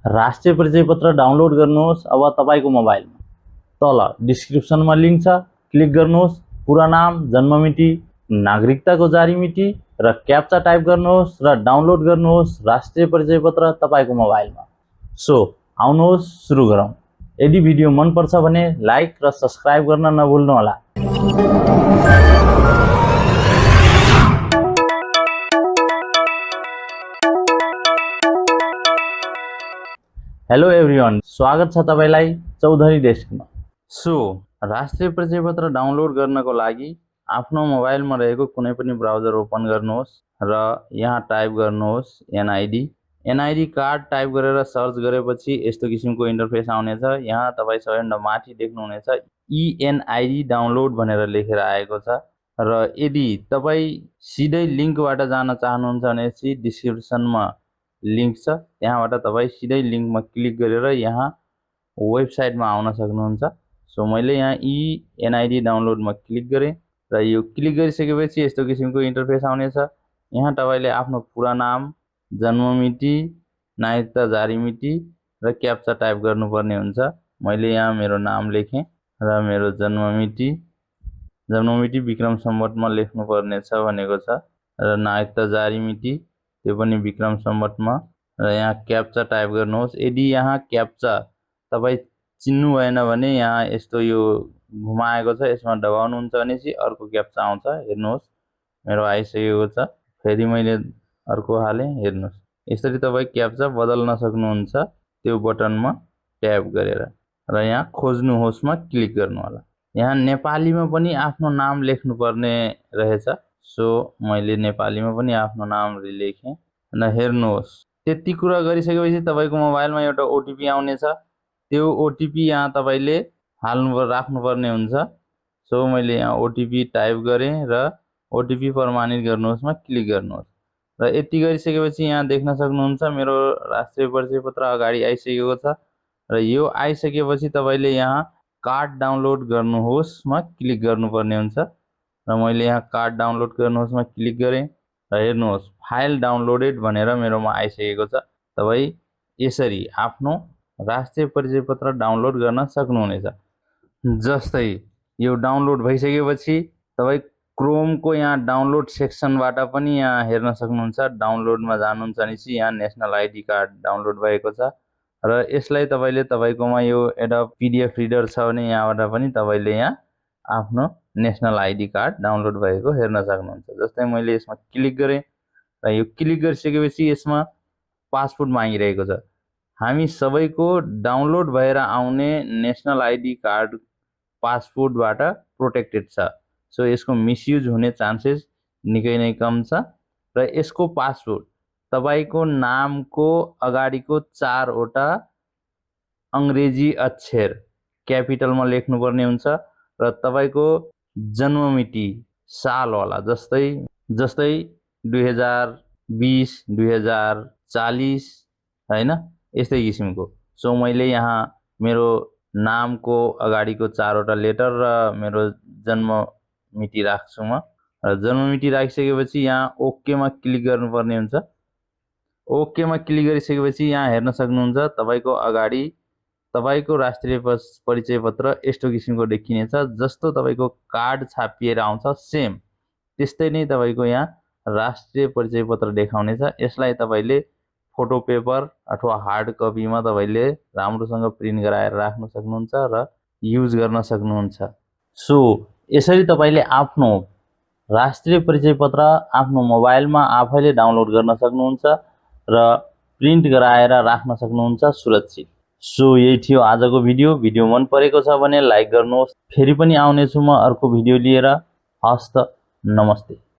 राष्ट्रिय परिचय पत्र डाउनलोड गर्नुहोस् अब तपाईको मोबाइलमा। तल डिस्क्रिप्सनमा लिंक छ, क्लिक गर्नुहोस्। पूरा नाम, जन्ममिति, नागरिकताको जारी मिति र क्याप्चा टाइप गर्नुहोस् र डाउनलोड गर्नुहोस् राष्ट्रिय परिचय पत्र तपाईको मोबाइलमा। सो आउनुहोस् सुरु गरौँ। यदि भिडियो मन पर्छ भने लाइक र सब्स्क्राइब गर्न नभुल्नु होला। हेलो एभ्रिवान, स्वागत छ तपाईलाई चौधरी डेस्कमा। सो राष्ट्रिय परिचय पत्र डाउनलोड गर्नको लागि आफ्नो मोबाइलमा रहेको कुनै पनि ब्राउजर ओपन गर्नुहोस् र यहाँ टाइप गर्नुहोस् एनआईडी कार्ड टाइप गरेर सर्च गरेपछि यस्तो किसिमको इन्टरफेस आउनेछ। यहाँ तपाई सबैभन्दा माथि देख्नुहुनेछ एनआईडी डाउनलोड भनेर लेखेर आएको छ र यदि तपाई सिधै लिंकबाट जान चाहनुहुन्छ भने डिस्क्रिप्सनमा लिंक छ, त्यहाँबाट तपाई सिधै लिंकमा क्लिक गरेर यहाँ वेबसाइटमा आउन सक्नुहुन्छ। सो मैले यहाँ एनआईडी डाउनलोडमा क्लिक गरेँ र यो क्लिक गरिसकेपछि यस्तो किसिमको इन्टरफेस आउनेछ। यहाँ तपाईले आफ्नो पूरा नाम, जन्ममिति, नागरिकता जारी मिति र क्याप्चा टाइप गर्नुपर्ने हुन्छ। मैले यहाँ मेरो नाम लेखेँ र मेरो जन्ममिति विक्रम सम्वतमा लेख्नुपर्ने छ भनेको छ र नागरिकता जारी मिति त्यो पनि विक्रम सम्वतमा र यहाँ क्याप्चा टाइप गर्नुहोस्। यदि यहाँ क्याप्चा तपाई चिन्नु भएन भने यहाँ यस्तो यो घुमाएको छ, यसमा दबाउनुहुन्छ भने चाहिँ अर्को क्याप्चा आउँछ। हेर्नुहोस् मेरो आइसकेको छ, फेरि मैले अर्को हालेँ। हेर्नुहोस् यसरी तपाई क्याप्चा बदल्न सक्नुहुन्छ त्यो बटनमा ट्याप गरेर र यहाँ खोज्नुहोस्मा क्लिक गर्नु होला। यहाँ नेपालीमा पनि आफ्नो नाम लेख्नुपर्ने रहेछ। सो मैले नेपालीमा पनि आफ्नो नाम लेखेँ र हेर्नुहोस्। त्यति कुरा गरिसकेपछि तपाईको मोबाइलमा एउटा ओटीपी आउनेछ। त्यो ओटीपी यहाँ तपाईले राख्नुपर्ने हुन्छ। सो मैले यहाँ ओटीपी टाइप गरेँ र ओटीपी प्रमाणित गर्नुहोस्मा क्लिक गर्नुहोस् र यति गरिसकेपछि यहाँ देख्न सक्नुहुन्छ मेरो राष्ट्रिय परिचय पत्र अगाडि आइसकेको छ र यो आइसकेपछि तपाईले यहाँ कार्ड डाउनलोड गर्नुहोस्मा क्लिक गर्नुपर्ने हुन्छ र मैले यहाँ कार्ड डाउनलोड गर्नुहोस्मा क्लिक गरेँ र हेर्नुहोस् फाइल डाउनलोडेड भनेर मेरोमा आइसकेको छ। तपाई यसरी आफ्नो राष्ट्रिय परिचय पत्र डाउनलोड गर्न सक्नुहुनेछ। जस्तै यो डाउनलोड भइसकेपछि तपाई क्रोमको यहाँ डाउनलोड सेक्सनबाट पनि यहाँ हेर्न सक्नुहुन्छ। डाउनलोडमा जानुहुन्छ भने चाहिँ यहाँ नेशनल आइडी कार्ड डाउनलोड भएको छ र यसलाई तपाईले तपाईकोमा यो एउटा पीडीएफ रिडर छ भने यहाँबाट पनि तपाईले यहाँ आफ्नो नेशनल आइडी कार्ड डाउनलोड भएको हेर्न सक्नुहुन्छ। जस्तै मैले यसमा क्लिक गरेँ र यो क्लिक गरिसकेपछि यसमा पासपोर्ट मागिरहेको छ। हामी सबैको डाउनलोड भएर आउने नेशनल आइडी कार्ड पासपोर्टबाट प्रोटेक्टेड छ। सो यसको मिसयुज हुने चान्सेस निकै नै कम छ र यसको पासपोर्ट तपाईको नामको अगाडिको 4 वटा अंग्रेजी अक्षर क्यापिटलमा लेख्नुपर्ने हुन्छ र तपाईको जन्ममिति सालवाला जस्तै 2020 2040 हैन, यस्तै किसिमको। सो मैले यहाँ मेरो नामको अगाडिको 4 वटा लेटर र मेरो जन्ममिति राख्छु म र जन्ममिति राखिसकेपछि यहाँ ओकेमा क्लिक गर्नुपर्ने हुन्छ। ओकेमा क्लिक गरिसकेपछि यहाँ हेर्न सक्नुहुन्छ तपाईको अगाडि तपाईको राष्ट्रिय परिचय पत्र यस्तो किसिमको देखिनेछ। जस्तो तपाईको कार्ड छापिएर आउँछ सेम त्यस्तै नै तपाईको यहाँ राष्ट्रिय परिचय पत्र देखाउनेछ। यसलाई तपाईले फोटो पेपर अथवा हार्ड कपीमा तपाईले राम्रोसँग प्रिन्ट गराएर राख्न सक्नुहुन्छ र युज गर्न सक्नुहुन्छ। सो यसरी तपाईले आफ्नो राष्ट्रिय परिचय पत्र आफ्नो मोबाइलमा आफैले डाउनलोड गर्न सक्नुहुन्छ र प्रिन्ट गराएर राख्न सक्नुहुन्छ सुरक्षित। सो यही थियो आजको भिडियो मन परेको छ भने लाइक गर्नुहोस्। फेरि पनि आउनेछु म अर्को भिडियो लिएर। हस्त नमस्ते।